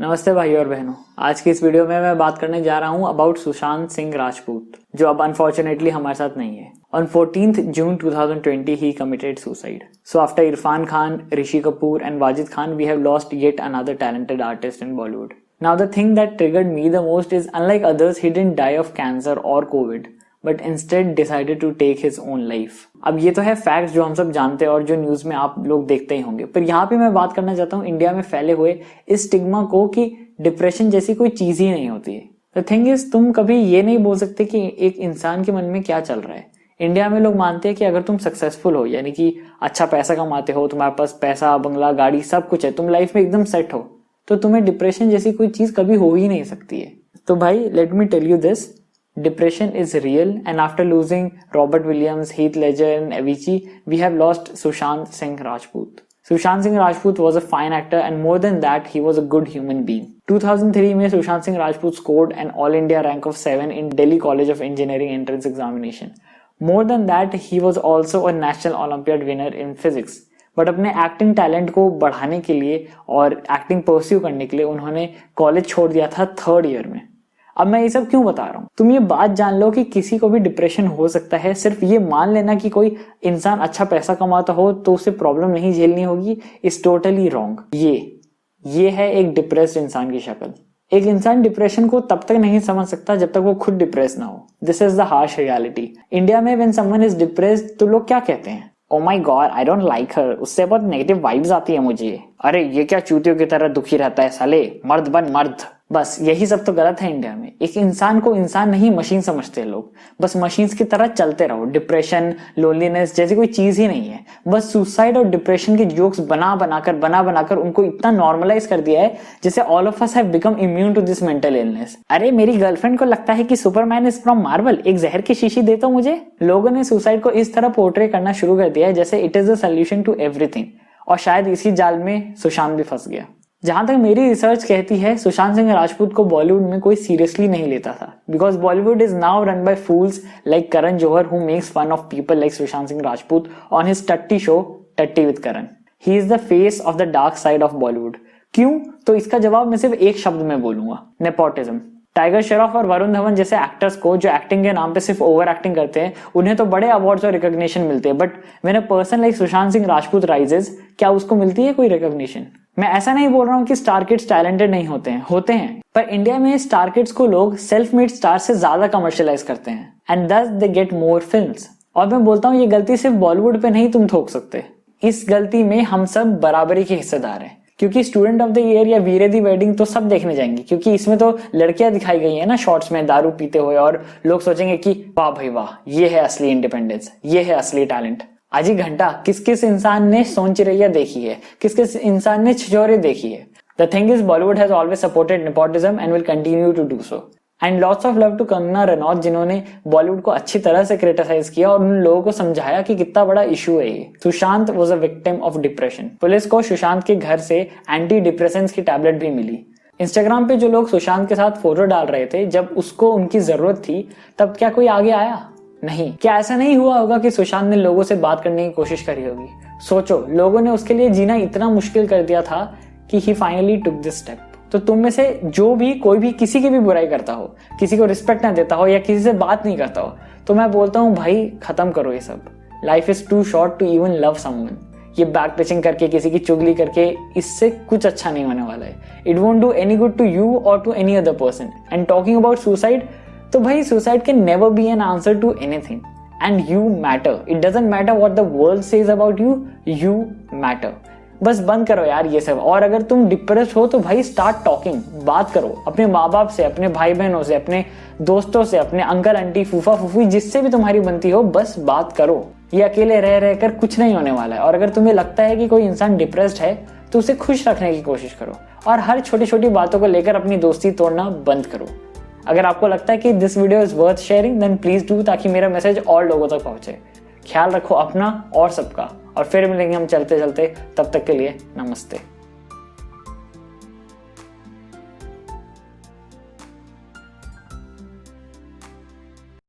नमस्ते भाई और बहनों। आज की इस वीडियो में मैं बात करने जा रहा हूं अबाउट सुशांत सिंह राजपूत, जो अब अनफॉर्चुनेटली हमारे साथ नहीं है। On 14th June 2020 he committed suicide. So after Irfan Khan, Rishi Kapoor and Wajid Khan, we have lost yet another talented artist in Bollywood. Now the thing that triggered me the most is, unlike others, he didn't die of cancer or COVID, but instead decided to take his own life. अब ये तो है facts जो हम सब जानते हैं और जो न्यूज में आप लोग देखते ही होंगे, पर यहाँ पे मैं बात करना चाहता हूँ इंडिया में फैले हुए इस स्टिग्मा को कि डिप्रेशन जैसी कोई चीज ही नहीं होती है। द थिंग इज, तुम कभी ये नहीं बोल सकते कि एक इंसान के मन में क्या चल रहा है। इंडिया में लोग मानते हैं कि अगर तुम सक्सेसफुल हो, यानी कि अच्छा पैसा कमाते हो, तुम्हारे पास पैसा, बंगला, गाड़ी सब कुछ है, तुम लाइफ में एकदम सेट हो, तो तुम्हें डिप्रेशन जैसी कोई चीज कभी हो ही नहीं सकती है। तो भाई let me tell you this, depression is real, and after losing Robert Williams, Heath Ledger and Avicii, we have lost Sushant Singh Rajput. Sushant Singh Rajput was a fine actor, and more than that, he was a good human being. 2003 में Sushant Singh Rajput scored an All India rank of 7 in Delhi College of Engineering entrance examination. More than that, he was also a National Olympiad winner in physics. But अपने acting talent को बढ़ाने के लिए और acting pursue करने के लिए उन्होंने कॉलेज छोड़ दिया था 3rd ईयर में। अब मैं ये सब क्यों बता रहा हूँ? तुम ये बात जान लो कि किसी को भी डिप्रेशन हो सकता है। सिर्फ ये मान लेना कि कोई इंसान अच्छा पैसा कमाता हो तो उसे प्रॉब्लम नहीं झेलनी होगी इज टोटली रॉन्ग। ये है एक डिप्रेस्ड इंसान की शक्ल। एक इंसान डिप्रेशन को तब तक नहीं समझ सकता जब तक वो खुद डिप्रेस ना हो। This is the harsh reality. India में व्हेन समवन इज डिप्रेस्ड तो लोग क्या कहते हैं? ओ माई गॉड, आई डोंट लाइक हर, उससे बहुत नेगेटिव वाइब्स आती है मुझे। अरे ये क्या चूतियों की तरह दुखी रहता है साले, मर्द बन मर्द। बस यही सब तो गलत है इंडिया में। एक इंसान को इंसान नहीं मशीन समझते लोग। बस मशीन्स की तरह चलते रहो। डिप्रेशन, लोनलीनेस जैसी कोई चीज ही नहीं है। बस सुसाइड और डिप्रेशन के जोक्स बना बनाकर उनको इतना नॉर्मलाइज कर दिया है जैसे all of us have become immune to this mental illness. अरे मेरी गर्लफ्रेंड को लगता है कि सुपरमैन इज फ्रॉम मार्वल, एक जहर की शीशी दे तो मुझे। लोगों ने सुसाइड को इस तरह पोर्ट्रे करना शुरू कर दिया है जैसे it is the solution to everything, और शायद इसी जाल में सुशांत भी फंस गया। जहां तक मेरी रिसर्च कहती है, सुशांत सिंह राजपूत को बॉलीवुड में कोई सीरियसली नहीं लेता था, because Bollywood is now run by fools like Karan Johar who makes fun of people like Sushant Singh Rajput on his टट्टी शो टट्टी with Karan. He is the face of the dark side of Bollywood. क्यों? तो इसका जवाब मैं सिर्फ एक शब्द में बोलूंगा, नेपोटिज्म। टाइगर श्रॉफ और वरुण धवन जैसे एक्टर्स को जो एक्टिंग के नाम पे सिर्फ ओवर एक्टिंग करते हैं, उन्हें तो बड़े अवार्ड्स और रिकॉग्निशन मिलते हैं, but when a person like Sushant Singh Rajput rises, क्या उसको मिलती है कोई रिकॉग्निशन? मैं ऐसा नहीं बोल रहा हूँ कि स्टार किड्स टैलेंटेड नहीं होते हैं, पर इंडिया में स्टार किड्स को लोग सेल्फ मेड स्टार से ज्यादा कमर्शियलाइज करते हैं, एंड दस दे गेट मोर फिल्म्स। और मैं बोलता हूँ ये गलती सिर्फ बॉलीवुड पे नहीं तुम थोप सकते। इस गलती में हम सब बराबरी के हिस्सेदार हैं, क्योंकि स्टूडेंट ऑफ द ईयर या वीरे दी वेडिंग तो सब देखने जाएंगे, क्योंकि इसमें तो लड़कियां दिखाई गई है ना शॉर्ट्स में दारू पीते हुए, और लोग सोचेंगे कि वाह भाई वाह, ये है असली इंडिपेंडेंस, ये है असली टैलेंट। आजी घंटा किस किस इंसान ने सोन चिरैया देखी है, किस किस इंसान ने छिछोरे देखी है। The thing is, Bollywood has always supported nepotism and will continue to do so. And lots of love to Kangana Ranaut, जिन्होंने बॉलीवुड को अच्छी तरह से क्रिटिसाइज किया और उन लोगों को समझाया कि कितना बड़ा इशू है ये। Sushant was a victim of depression. Police को सुशांत के घर से एंटी डिप्रेसेंट्स की टैबलेट भी मिली। इंस्टाग्राम पे जो लोग सुशांत के साथ फोटो डाल रहे थे जब उसको उनकी जरूरत थी, तब क्या कोई आगे आया? नहीं। क्या ऐसा नहीं हुआ होगा कि सुशांत ने लोगों से बात करने की कोशिश करी होगी? सोचो, लोगों ने उसके लिए जीना इतना मुश्किल कर दिया था कि ही फाइनली टुक दिस स्टेप। तो तुम में से जो भी कोई भी किसी की भी बुराई करता हो, किसी को रिस्पेक्ट ना देता हो या किसी से बात नहीं करता हो, तो मैं बोलता हूँ भाई खत्म करो ये सब। Life is too short to even love someone. ये बैक पिचिंग करके, किसी की चुगली करके, इससे कुछ अच्छा नहीं होने वाला है। It won't do any good to you और to any other person. And talking about suicide, तो भाई suicide can never be an answer to anything, and you matter. It doesn't matter what the world says about you, you matter. बस बंद करो यार ये सब। और अगर तुम डिप्रेस्ड हो तो भाई स्टार्ट टॉकिंग, बात करो अपने माँ बाप से, अपने भाई बहनों से, अपने दोस्तों से, अपने अंकल आंटी, फूफा फूफी, जिससे भी तुम्हारी बनती हो, बस बात करो। ये अकेले रह रहकर कुछ नहीं होने वाला है। और अगर तुम्हें लगता है कि कोई इंसान डिप्रेस्ड है तो उसे खुश रखने की कोशिश करो, और हर छोटी छोटी बातों को लेकर अपनी दोस्ती तोड़ना बंद करो। अगर आपको लगता है कि this video is worth sharing, then please do, ताकि मेरा मैसेज और लोगों तक पहुंचे। ख्याल रखो अपना और सबका, और फिर मिलेंगे हम चलते चलते। तब तक के लिए नमस्ते।